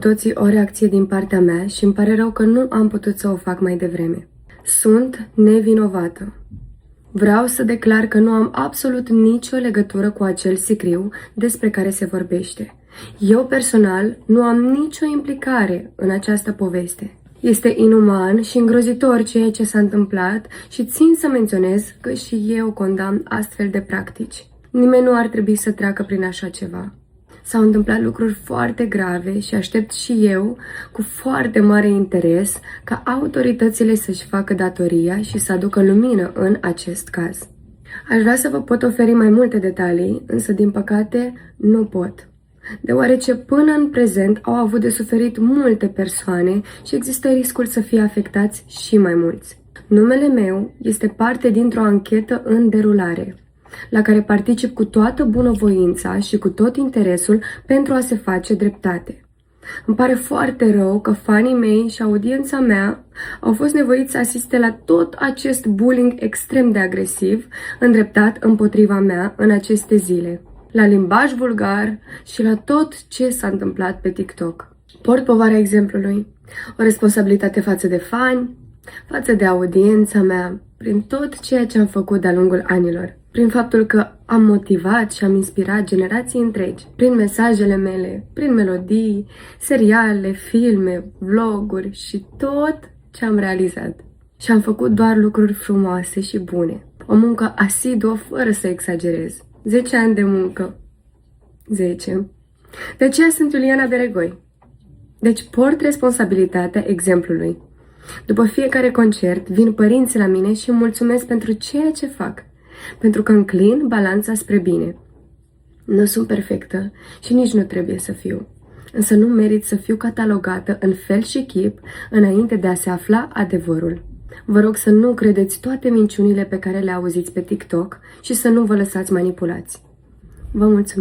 toții o reacție din partea mea și îmi pare rău că nu am putut să o fac mai devreme. Sunt nevinovată. Vreau să declar că nu am absolut nicio legătură cu acel sicriu despre care se vorbește. Eu personal nu am nicio implicare în această poveste. Este inuman și îngrozitor ceea ce s-a întâmplat și țin să menționez că și eu condamn astfel de practici. Nimeni nu ar trebui să treacă prin așa ceva. S-au întâmplat lucruri foarte grave și aștept și eu, cu foarte mare interes, ca autoritățile să-și facă datoria și să aducă lumină în acest caz. Aș vrea să vă pot oferi mai multe detalii, însă din păcate nu pot. Deoarece până în prezent au avut de suferit multe persoane și există riscul să fie afectați și mai mulți. Numele meu este parte dintr-o anchetă în derulare, la care particip cu toată bunăvoința și cu tot interesul pentru a se face dreptate. Îmi pare foarte rău că fanii mei și audiența mea au fost nevoiți să asiste la tot acest bullying extrem de agresiv îndreptat împotriva mea în aceste zile, la limbaj vulgar și la tot ce s-a întâmplat pe TikTok. Port povara exemplului, o responsabilitate față de fani, față de audiența mea, prin tot ceea ce am făcut de-a lungul anilor, prin faptul că am motivat și am inspirat generații întregi, prin mesajele mele, prin melodii, seriale, filme, vloguri și tot ce am realizat. Și am făcut doar lucruri frumoase și bune. O muncă asiduă fără să exagerez. 10 ani de muncă. 10. De aceea sunt Iuliana Beregoi. Deci port responsabilitatea exemplului. După fiecare concert, vin părinții la mine și îmi mulțumesc pentru ceea ce fac, pentru că înclin balanța spre bine. Nu sunt perfectă și nici nu trebuie să fiu, însă nu merit să fiu catalogată în fel și chip înainte de a se afla adevărul. Vă rog să nu credeți toate minciunile pe care le auziți pe TikTok și să nu vă lăsați manipulați. Vă mulțumesc!